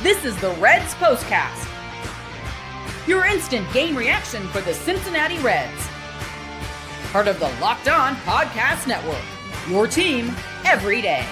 This is the Reds POSTCAST, your instant game reaction for the Cincinnati Reds. Part of the Locked On Podcast Network, your team every day.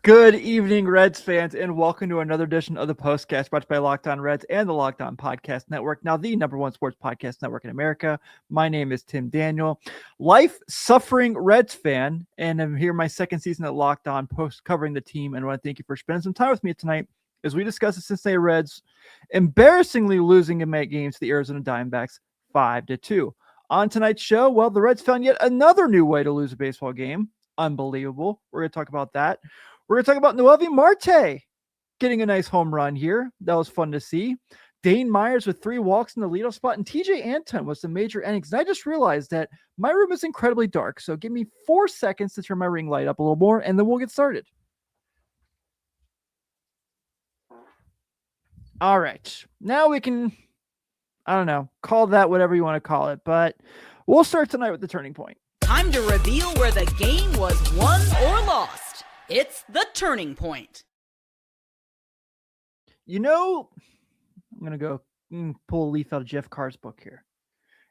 Good evening, Reds fans, and welcome to another edition of the POSTCAST brought to you by Locked On Reds and the Locked On Podcast Network, now the #1 sports podcast network in America. My name is Tim Daniel, life-suffering Reds fan, and I'm here my second season at Locked On Post covering the team, and I want to thank you for spending some time with me tonight as we discuss the Cincinnati Reds embarrassingly losing in May games to the Arizona Diamondbacks 5-2. On tonight's show, well, the Reds found yet another new way to lose a baseball game. Unbelievable. We're going to talk about that. We're going to talk about Noelvi Marte getting a nice home run here. That was fun to see. Dane Myers with 3 walks in the leadoff spot, and Tejay Antone was some major innings. And I just realized that my room is incredibly dark, so give me 4 seconds to turn my ring light up a little more, and then we'll get started. All right. Now we can, I don't know, call that whatever you want to call it, but we'll start tonight with the turning point. Time to reveal where the game was won or lost. It's the turning point. You know, I'm going to go pull a leaf out of Jeff Carr's book here.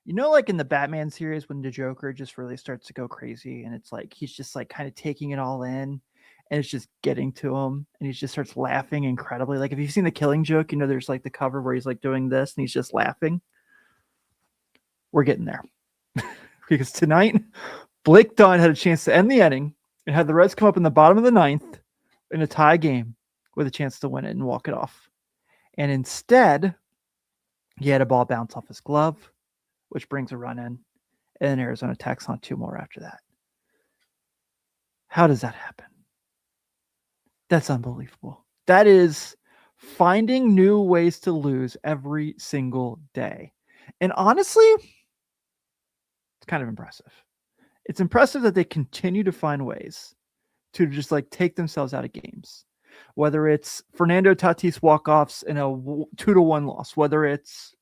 You know, like in the Batman series when the Joker just really starts to go crazy and it's like he's just like kind of taking it all in and it's just getting to him and he just starts laughing incredibly. Like if you've seen The Killing Joke, you know, there's like the cover where he's like doing this and he's just laughing. We're getting there. Because tonight, Blake Dunn had a chance to end the inning and had the Reds come up in the bottom of the 9th in a tie game with a chance to win it and walk it off. And instead, he had a ball bounce off his glove, which brings a run in, and then Arizona tacks on 2 more after that. How does that happen? That's unbelievable. That is finding new ways to lose every single day. And honestly, it's kind of impressive. It's impressive that they continue to find ways to just like take themselves out of games. Whether it's Fernando Tatis walk-offs in a 2-1 loss, whether it's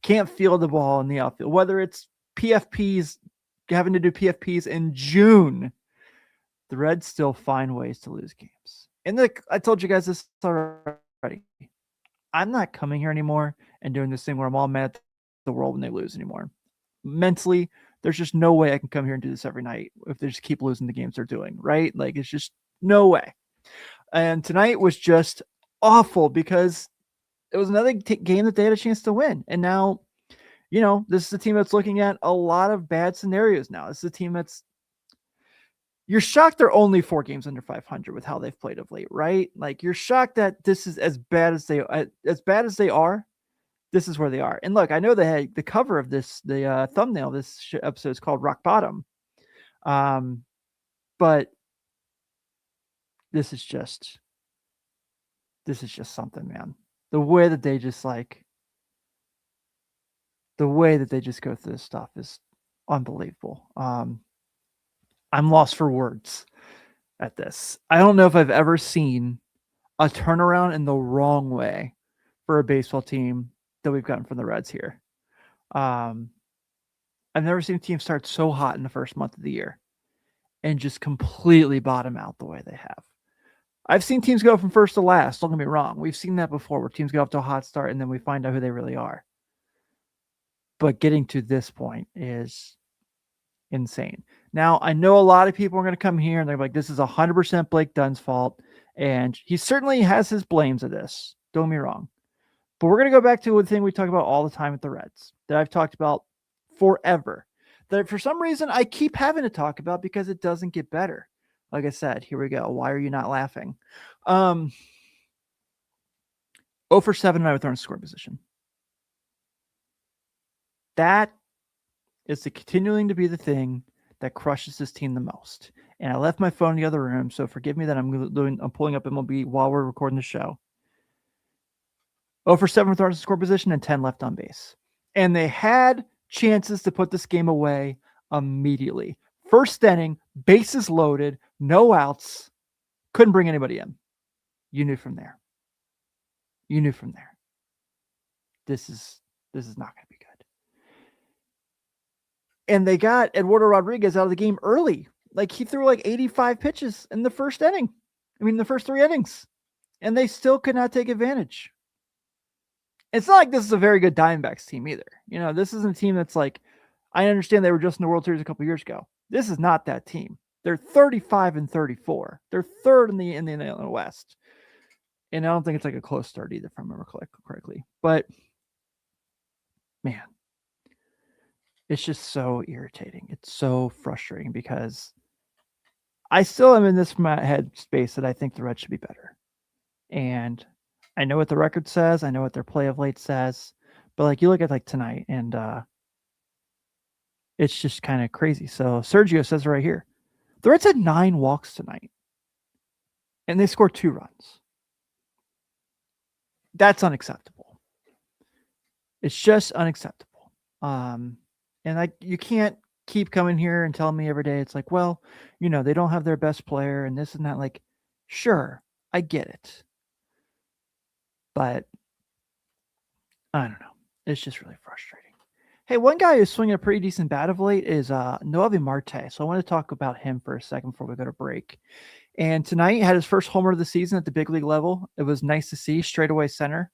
can't field the ball in the outfield, whether it's PFPs, having to do PFPs in June, the Reds still find ways to lose games. And I told you guys this already. I'm not coming here anymore and doing this thing where I'm all mad at the world when they lose anymore. Mentally, there's just no way I can come here and do this every night if they just keep losing the games they're doing, right? Like, it's just no way. And tonight was just awful because it was another game that they had a chance to win. And now, you know, this is a team that's looking at a lot of bad scenarios now. This is a team that's, you're shocked they're only 4 games under 500 with how they've played of late, right? Like, you're shocked that this is as bad as they are. This is where they are. And look, I know they had the cover of this, the thumbnail of this episode is called Rock Bottom. But this is just something, man. The way that they just go through this stuff is unbelievable. I'm lost for words at this. I don't know if I've ever seen a turnaround in the wrong way for a baseball team that we've gotten from the Reds here. I've never seen a team start so hot in the first month of the year and just completely bottom out the way they have. I've seen teams go from first to last. Don't get me wrong. We've seen that before where teams get off to a hot start and then we find out who they really are. But getting to this point is insane. Now, I know a lot of people are going to come here and they're like, this is 100% Blake Dunn's fault. And he certainly has his blames of this. Don't get me wrong. But we're going to go back to one thing we talk about all the time with the Reds that I've talked about forever, that for some reason I keep having to talk about because it doesn't get better. Like I said, here we go. Why are you not laughing? 0 for 7 tonight with runners in scoring position. That is continuing to be the thing that crushes this team the most. And I left my phone in the other room, so forgive me that I'm pulling up MLB while we're recording the show. 0 for 7 with runners in scoring position and 10 left on base. And they had chances to put this game away immediately. First inning, bases loaded, no outs, couldn't bring anybody in. You knew from there. This is not going to be good. And they got Eduardo Rodriguez out of the game early. Like he threw like 85 pitches in the first inning. I mean, the first 3 innings. And they still could not take advantage. It's not like this is a very good Diamondbacks team either. You know, this isn't a team that's like, I understand they were just in the World Series a couple years ago. This is not that team. They're 35-34. They're third in the West. And I don't think it's like a close start either, if I remember correctly. But man, it's just so irritating. It's so frustrating because I still am in this head space that I think the Reds should be better. And I know what the record says. I know what their play of late says. But like you look at like tonight and it's just kind of crazy. So Sergio says right here, the Reds had 9 walks tonight. And they scored 2 runs. That's unacceptable. It's just unacceptable. And you can't keep coming here and telling me every day, it's like, well, you know, they don't have their best player and this and that. Like, sure, I get it. But I don't know. It's just really frustrating. Hey, one guy who's swinging a pretty decent bat of late is Noelvi Marte. So I want to talk about him for a second before we go to break. And tonight he had his first homer of the season at the big league level. It was nice to see, straightaway center.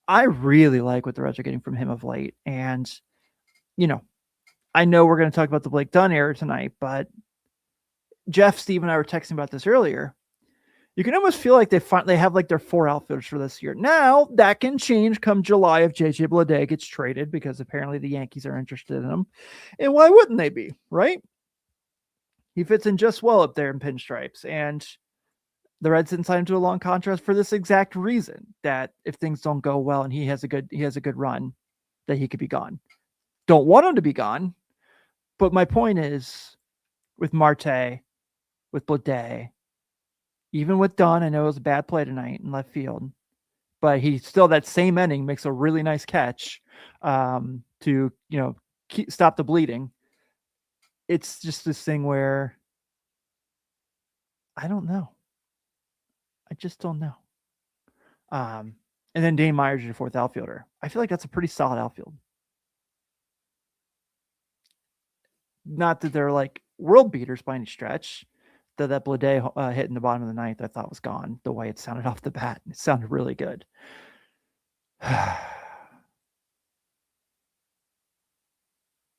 I really like what the Reds are getting from him of late. And, you know, I know we're going to talk about the Blake Dunn era tonight, but Jeff, Steve, and I were texting about this earlier. You can almost feel like they have like their 4 outfielders for this year. Now, that can change come July if JJ Bleday gets traded because apparently the Yankees are interested in him. And why wouldn't they be, right? He fits in just well up there in pinstripes. And the Reds didn't sign him to a long contract for this exact reason, that if things don't go well and he has a good run, that he could be gone. Don't want him to be gone. But my point is, with Marte, with Bleday, even with Dunn, I know it was a bad play tonight in left field, but he still, that same inning, makes a really nice catch to, you know, stop the bleeding. It's just this thing where I don't know. I just don't know. And then Dane Myers is your 4th outfielder. I feel like that's a pretty solid outfield. Not that they're like world beaters by any stretch. That Bleday hit in the bottom of the 9th, I thought was gone. The way it sounded off the bat, it sounded really good.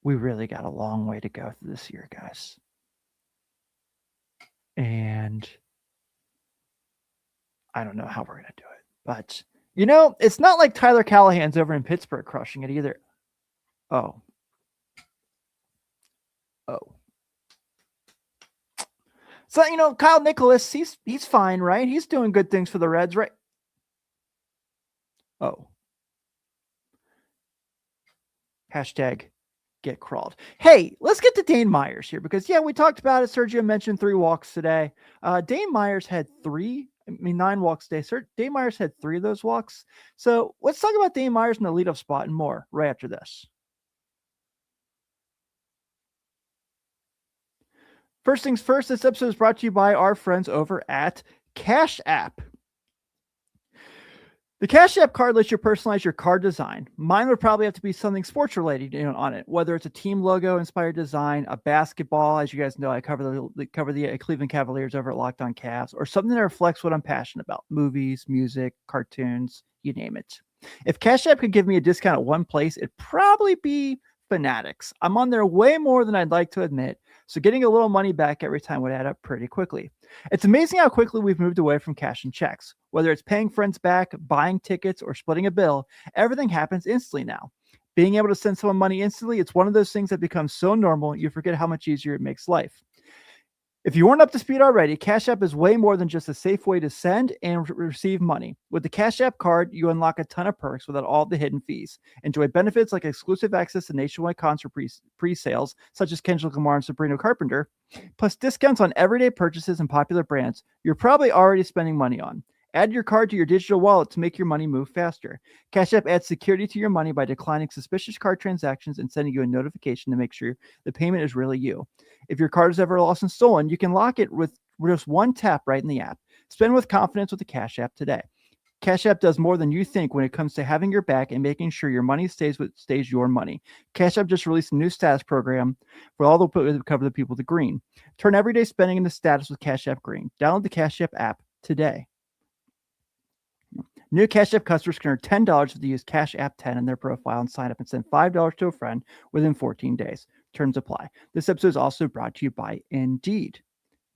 We really got a long way to go through this year, guys. And I don't know how we're going to do it. But, you know, it's not like Tyler Callahan's over in Pittsburgh crushing it either. Oh. So, you know, Kyle Nicholas, he's fine, right? He's doing good things for the Reds, right? Oh. Hashtag get crawled. Hey, let's get to Dane Myers here because, yeah, we talked about it. Sergio mentioned 3 walks today. Dane Myers had 9 walks today. Dane Myers had 3 of those walks. So let's talk about Dane Myers in the leadoff spot and more right after this. First things first, this episode is brought to you by our friends over at Cash App. The Cash App card lets you personalize your card design. Mine would probably have to be something sports related, you know, on it, whether it's a team logo inspired design, a basketball. As you guys know, I cover the Cleveland Cavaliers over at Locked On Cavs, or something that reflects what I'm passionate about: movies, music, cartoons, you name it. If Cash App could give me a discount at one place, it'd probably be Fanatics. I'm on there way more than I'd like to admit, so getting a little money back every time would add up pretty quickly. It's amazing how quickly we've moved away from cash and checks. Whether it's paying friends back, buying tickets, or splitting a bill, everything happens instantly now. Being able to send someone money instantly, it's one of those things that becomes so normal, you forget how much easier it makes life. If you weren't up to speed already, Cash App is way more than just a safe way to send and receive money. With the Cash App card, you unlock a ton of perks without all the hidden fees. Enjoy benefits like exclusive access to nationwide concert pre-sales, such as Kendrick Lamar and Sabrina Carpenter, plus discounts on everyday purchases and popular brands you're probably already spending money on. Add your card to your digital wallet to make your money move faster. Cash App adds security to your money by declining suspicious card transactions and sending you a notification to make sure the payment is really you. If your card is ever lost and stolen, you can lock it with just one tap right in the app. Spend with confidence with the Cash App today. Cash App does more than you think when it comes to having your back and making sure your money stays your money. Cash App just released a new status program for all the cover the people to green. Turn everyday spending into status with Cash App Green. Download the Cash App app today. New Cash App customers can earn $10 if they use Cash App 10 in their profile and sign up and send $5 to a friend within 14 days. Terms apply. This episode is also brought to you by Indeed.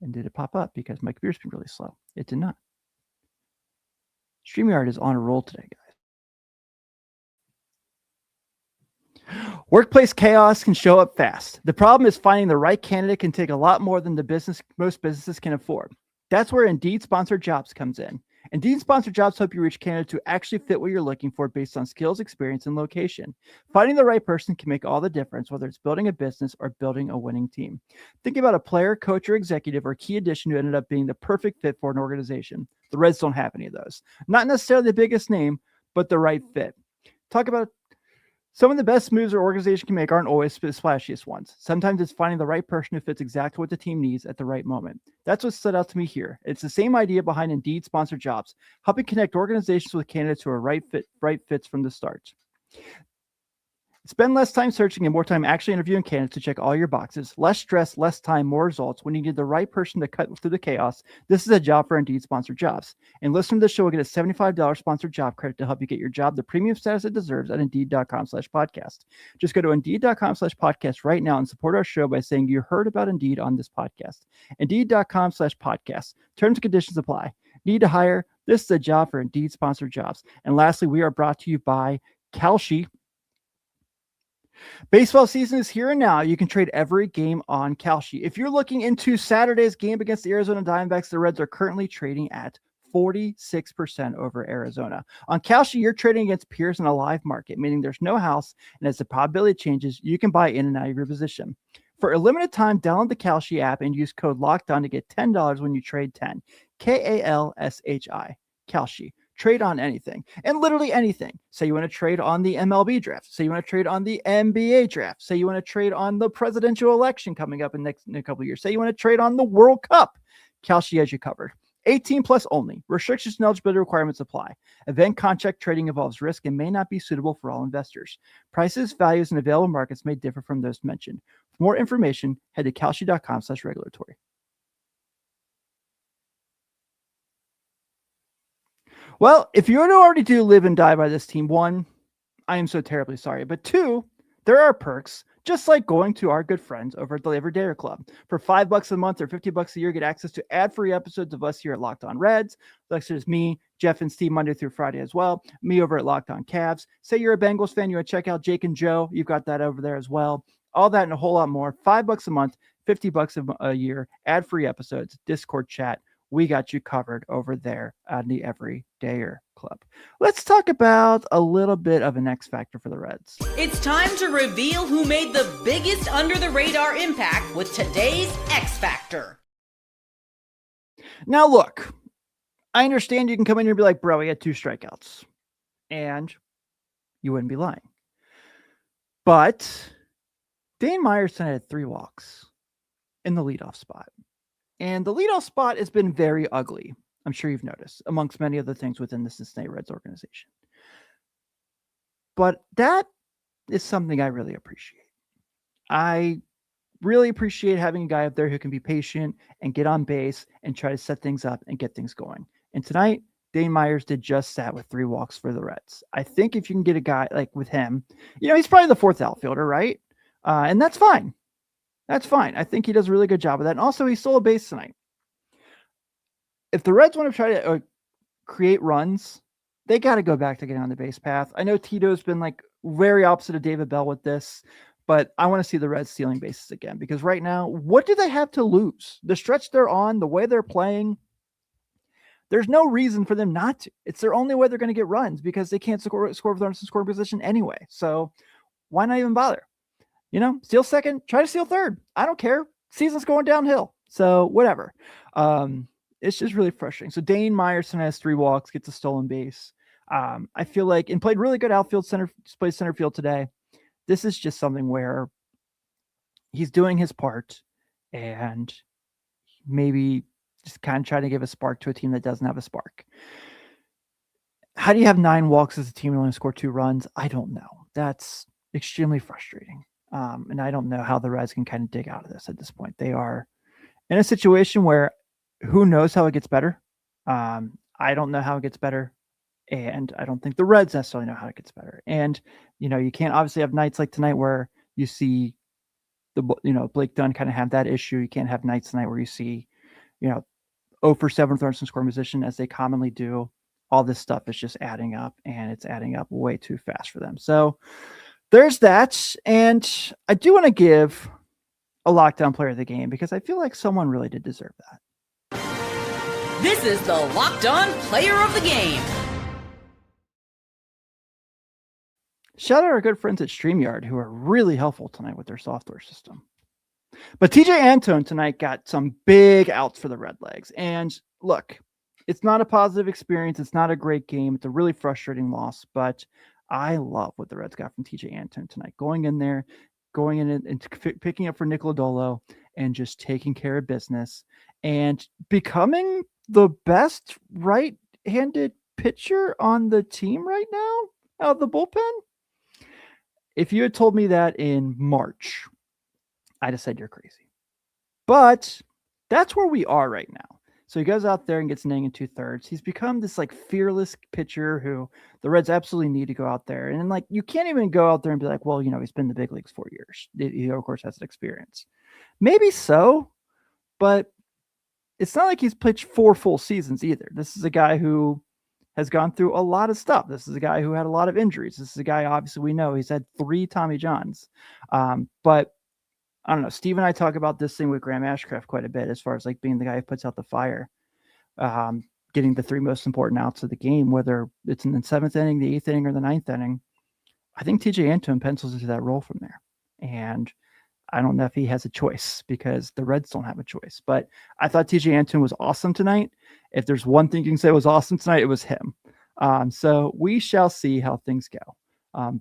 And did it pop up? Because my computer's been really slow. It did not. StreamYard is on a roll today, guys. Workplace chaos can show up fast. The problem is finding the right candidate can take a lot more than most businesses can afford. That's where Indeed Sponsored Jobs comes in. Indeed Sponsored Jobs help you reach candidates who actually fit what you're looking for based on skills, experience, and location. Finding the right person can make all the difference, whether it's building a business or building a winning team. Think about a player, coach, or executive or key addition who ended up being the perfect fit for an organization. The Reds don't have any of those. Not necessarily the biggest name, but the right fit. Talk about some of the best moves an organization can make aren't always the splashiest ones. Sometimes it's finding the right person who fits exactly what the team needs at the right moment. That's what stood out to me here. It's the same idea behind Indeed Sponsored Jobs, helping connect organizations with candidates who are right fits from the start. Spend less time searching and more time actually interviewing candidates to check all your boxes. Less stress, less time, more results. When you need the right person to cut through the chaos, this is a job for Indeed Sponsored Jobs. And listener to the show will get a $75 sponsored job credit to help you get your job the premium status it deserves at Indeed.com/podcast. Just go to Indeed.com/podcast right now and support our show by saying you heard about Indeed on this podcast. Indeed.com/podcast. Terms and conditions apply. Need to hire? This is a job for Indeed Sponsored Jobs. And lastly, we are brought to you by Kalshi. Baseball season is here and now. You can trade every game on Kalshi. If you're looking into Saturday's game against the Arizona Diamondbacks, the Reds are currently trading at 46% over Arizona. On Kalshi, you're trading against peers in a live market, meaning there's no house, and as the probability changes, you can buy in and out of your position. For a limited time, download the Kalshi app and use code LOCKEDON to get $10 when you trade 10. Kalshi. Kalshi. Trade on anything and literally anything. Say you want to trade on the MLB draft. Say you want to trade on the NBA draft. Say you want to trade on the presidential election coming up in a couple of years. Say you want to trade on the World Cup. Kalshi has you covered. 18 plus only. Restrictions and eligibility requirements apply. Event contract trading involves risk and may not be suitable for all investors. Prices, values, and available markets may differ from those mentioned. For more information, head to kalshi.com/regulatory. Well, if you already do live and die by this team, one, I am so terribly sorry. But two, there are perks, just like going to our good friends over at the Everydayer Club. For $5 a month or $50 a year, get access to ad-free episodes of us here at Locked On Reds. Like it's me, Jeff, and Steve Monday through Friday as well. Me over at Locked On Cavs. Say you're a Bengals fan, you want to check out Jake and Joe. You've got that over there as well. All that and a whole lot more. $5 a month, $50 a year, ad-free episodes, Discord chat. We got you covered over there on the Everydayer Club. Let's talk about a little bit of an X factor for the Reds. It's time to reveal who made the biggest under-the-radar impact with today's X Factor. Now, look, I understand you can come in here and be like, bro, we had 2 strikeouts. And you wouldn't be lying. But Dane Myers had 3 walks in the leadoff spot. And the leadoff spot has been very ugly. I'm sure you've noticed, amongst many other things within the Cincinnati Reds organization. But that is something I really appreciate. I really appreciate having a guy up there who can be patient and get on base and try to set things up and get things going. And tonight, Dane Myers did just that with 3 walks for the Reds. I think if you can get a guy like with him, he's probably the 4th outfielder, right? And that's fine. That's fine. I think he does a really good job of that. And also, he stole a base tonight. If the Reds want to try to create runs, they got to go back to getting on the base path. I know Tito's been like very opposite of David Bell with this, but I want to see the Reds stealing bases again because right now, what do they have to lose? The stretch they're on, the way they're playing, there's no reason for them not to. It's their only way they're going to get runs because they can't score with runners in scoring position anyway. So why not even bother? Steal second, try to steal third. I don't care. Season's going downhill. So whatever. It's just really frustrating. So Dane Myers has 3 walks, gets a stolen base. I feel like, and played really good outfield played center field today. This is just something where he's doing his part and maybe just kind of trying to give a spark to a team that doesn't have a spark. How do you have 9 walks as a team and only score 2 runs? I don't know. That's extremely frustrating. And I don't know how the Reds can kind of dig out of this at this point. They are in a situation where who knows how it gets better. I don't know how it gets better. And I don't think the Reds necessarily know how it gets better. And, you can't obviously have nights like tonight where you see Blake Dunn kind of have that issue. You can't have nights tonight where you see, 0 for 7 runners in scoring position as they commonly do. All this stuff is just adding up, and it's adding up way too fast for them. So there's that. And I do want to give a lockdown player of the game because I feel like someone really did deserve that. This is the Locked On Player of the Game. Shout out our good friends at StreamYard who are really helpful tonight with their software system. But Tejay Antone tonight got some big outs for the Redlegs. And look, it's not a positive experience. It's not a great game. It's a really frustrating loss. But I love what the Reds got from Tejay Antone tonight. Going in there, going in and picking up for Nick Lodolo and just taking care of business and becoming the best right-handed pitcher on the team right now out of the bullpen. If you had told me that in March, I'd have said you're crazy. But that's where we are right now. So he goes out there and gets an inning and 2/3. He's become this fearless pitcher who the Reds absolutely need to go out there. And you can't even go out there and be like, well, he's been in the big leagues 4 years. He of course has experience. Maybe so, but it's not like he's pitched 4 full seasons either. This is a guy who has gone through a lot of stuff. This is a guy who had a lot of injuries. This is a guy, obviously, we know he's had 3 Tommy Johns. But I don't know. Steve and I talk about this thing with Graham Ashcraft quite a bit as far as being the guy who puts out the fire, getting the 3 most important outs of the game, whether it's in the 7th inning, the 8th inning, or the 9th inning. I think Tejay Antone pencils into that role from there. And I don't know if he has a choice because the Reds don't have a choice. But I thought Tejay Antone was awesome tonight. If there's one thing you can say was awesome tonight, it was him. So we shall see how things go.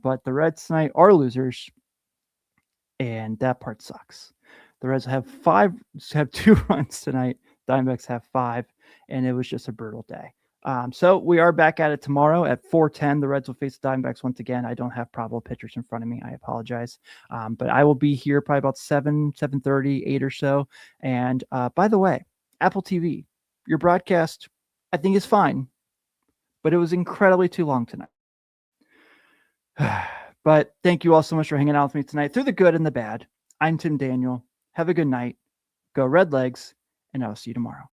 But the Reds tonight are losers. And that part sucks. The Reds have 2 runs tonight. Diamondbacks have 5, and it was just a brutal day. So we are back at it tomorrow at 4:10. The Reds will face the Diamondbacks once again. I don't have probable pitchers in front of me. I apologize. But I will be here probably about 7:30, 8 or so. And by the way, Apple TV, your broadcast, I think is fine, but it was incredibly too long tonight. But thank you all so much for hanging out with me tonight through the good and the bad. I'm Tim Daniel. Have a good night. Go Redlegs, and I'll see you tomorrow.